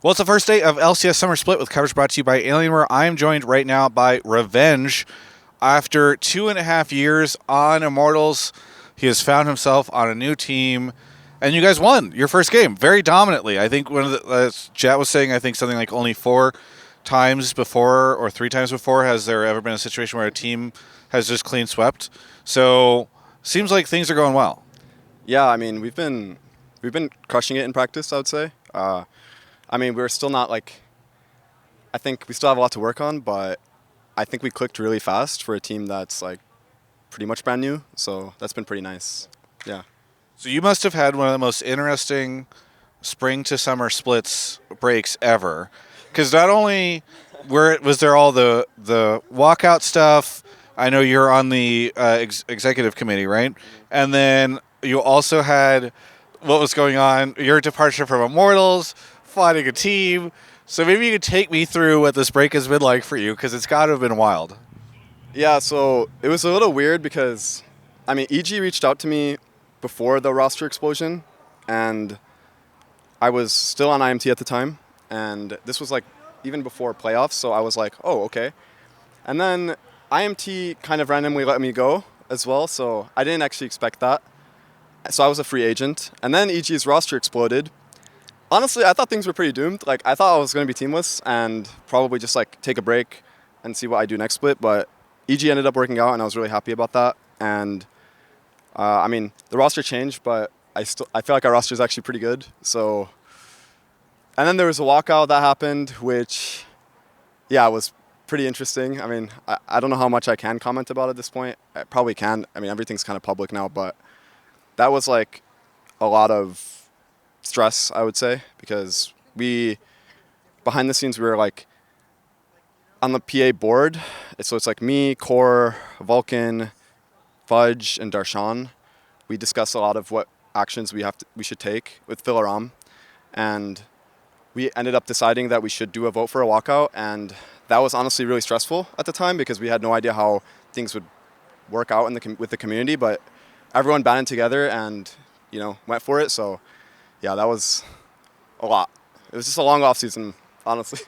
Well, it's the first day of LCS Summer Split with coverage brought to you by Alienware. I am joined right now by Revenge. After 2.5 years on Immortals, he has found himself on a new team, and you guys won your first game very dominantly. I think one of the Jet was saying, I think something like only 4 times before or 3 times before has there ever been a situation where a team has just clean swept. So seems like things are going well. Yeah, I mean we've been crushing it in practice, I would say. I mean we're still not like I think we still have a lot to work on, but I think we clicked really fast for a team that's like pretty much brand new. So that's been pretty nice. Yeah. So you must have had one of the most interesting spring to summer splits breaks ever, because not only was there all the walkout stuff. I know you're on the executive committee, right? And then you also had what was going on. Your departure from Immortals, finding a team. So maybe you could take me through what this break has been like for you, because it's got to have been wild. Yeah, so it was a little weird because I mean EG reached out to me before the roster explosion and I was still on IMT at the time and this was like even before playoffs, so I was like, "Oh, okay." And then IMT kind of randomly let me go as well, so I didn't actually expect that. So I was a free agent. And then EG's roster exploded. Honestly, I thought things were pretty doomed. Like, I thought I was going to be teamless and probably just, like, take a break and see what I do next split. But EG ended up working out, and I was really happy about that. And, I mean, the roster changed, but I feel like our roster is actually pretty good. So, and then there was a walkout that happened, which, yeah, was pretty interesting. I mean, I don't know how much I can comment about at this point. I probably can. I mean, everything's kind of public now, but that was like a lot of stress, I would say, because behind the scenes, we were like on the PA board. So it's like me, Core, Vulcan, Fudge, and Darshan. We discuss a lot of what actions we should take with Philaram, and we ended up deciding that we should do a vote for a walkout, and that was honestly really stressful at the time because we had no idea how things would work out with the community, but everyone banded together and went for it. So yeah, that was a lot. It was just a long off season, honestly.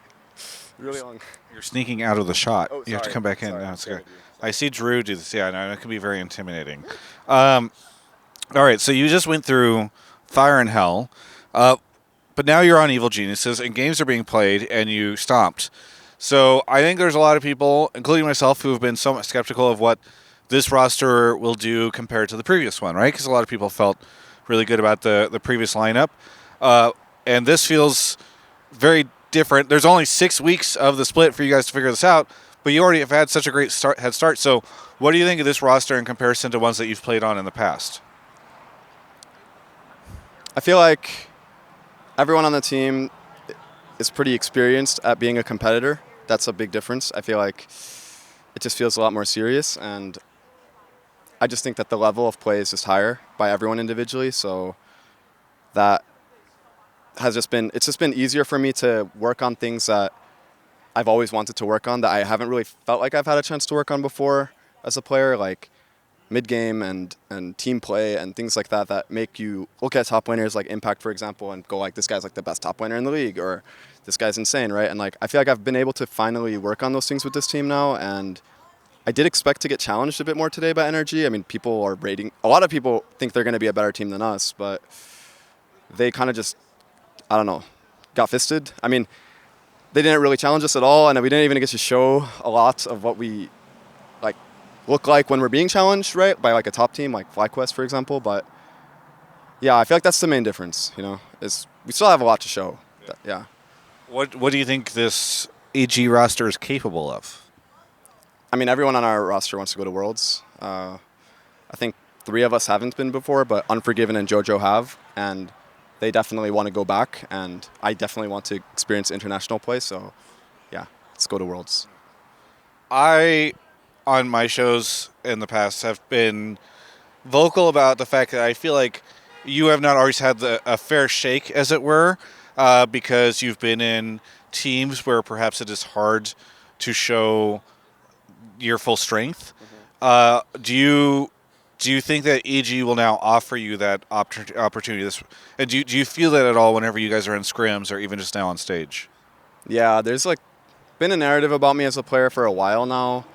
Really long. You're sneaking out of the shot. Oh, You have to sorry. come back in. Sorry. No, it's okay. I see Drew do this. Yeah, no, it can be very intimidating. All right, so you just went through Fire and Hell, but now you're on Evil Geniuses, and games are being played, and you stomped. So I think there's a lot of people, including myself, who have been somewhat skeptical of what this roster will do compared to the previous one, right? Because a lot of people felt really good about the previous lineup. And this feels very different. There's only 6 weeks of the split for you guys to figure this out, but you already have had such a great head start. So what do you think of this roster in comparison to ones that you've played on in the past? I feel like everyone on the team is pretty experienced at being a competitor. That's a big difference. I feel like it just feels a lot more serious, and I just think that the level of play is just higher by everyone individually. So that has it's just been easier for me to work on things that I've always wanted to work on that I haven't really felt like I've had a chance to work on before as a player, like mid-game and team play and things like that make you look at top laners like Impact, for example, and go like, this guy's like the best top laner in the league, or this guy's insane, right? And like I feel like I've been able to finally work on those things with this team now, and I did expect to get challenged a bit more today by Energy. I mean, a lot of people think they're going to be a better team than us, but they kind of just, I don't know, got fisted. I mean, they didn't really challenge us at all, and we didn't even get to show a lot of what we like look like when we're being challenged, right, by like a top team like FlyQuest, for example. But yeah, I feel like that's the main difference. Is we still have a lot to show. Yeah. What do you think this AG roster is capable of? I mean, everyone on our roster wants to go to Worlds. I think 3 of us haven't been before, but Unforgiven and JoJo have, and they definitely want to go back, and I definitely want to experience international play. So yeah, let's go to Worlds. I, on my shows in the past, have been vocal about the fact that I feel like you have not always had a fair shake, as it were, because you've been in teams where perhaps it is hard to show your full strength. Do you Do you think that EG will now offer you that opportunity? And do you feel that at all whenever you guys are in scrims or even just now on stage? Yeah, there's like been a narrative about me as a player for a while now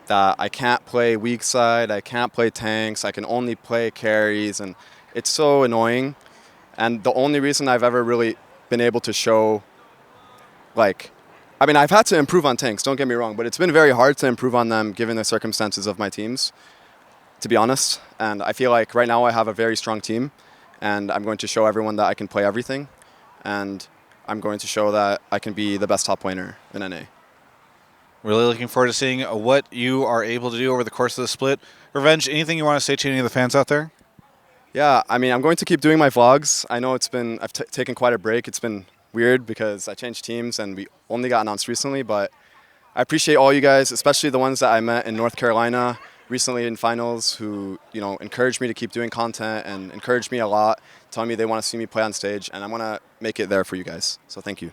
that I can't play weak side, I can't play tanks, I can only play carries, and it's so annoying. And the only reason I've ever really been able to show, like, I mean, I've had to improve on tanks, don't get me wrong, but it's been very hard to improve on them given the circumstances of my teams, to be honest. And I feel like right now I have a very strong team, and I'm going to show everyone that I can play everything, and I'm going to show that I can be the best top laner in NA. Really looking forward to seeing what you are able to do over the course of the split. Revenge, anything you want to say to any of the fans out there? Yeah, I mean, I'm going to keep doing my vlogs. I know I've taken quite a break. It's been weird because I changed teams and we only got announced recently, but I appreciate all you guys, especially the ones that I met in North Carolina recently in finals who, encouraged me to keep doing content and encouraged me a lot, telling me they want to see me play on stage, and I want to make it there for you guys. So thank you.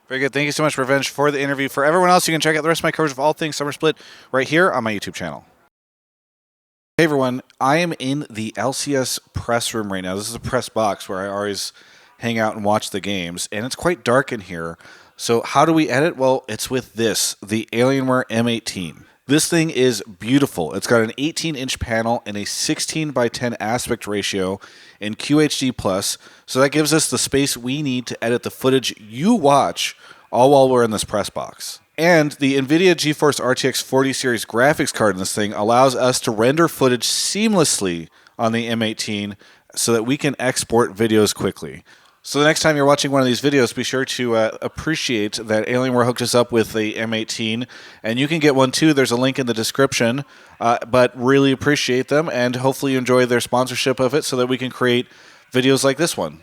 Very good. Thank you so much, Revenge, for the interview. For everyone else, you can check out the rest of my coverage of all things Summer Split right here on my YouTube channel. Hey, everyone. I am in the LCS press room right now. This is a press box where I always hang out and watch the games, and it's quite dark in here. So how do we edit? Well, it's with this, the Alienware M18. This thing is beautiful. It's got an 18-inch panel and a 16 by 10 aspect ratio in QHD+, so that gives us the space we need to edit the footage you watch all while we're in this press box. And the NVIDIA GeForce RTX 40 series graphics card in this thing allows us to render footage seamlessly on the M18 so that we can export videos quickly. So the next time you're watching one of these videos, be sure to appreciate that Alienware hooked us up with the M18, and you can get one too. There's a link in the description, but really appreciate them, and hopefully you enjoy their sponsorship of it so that we can create videos like this one.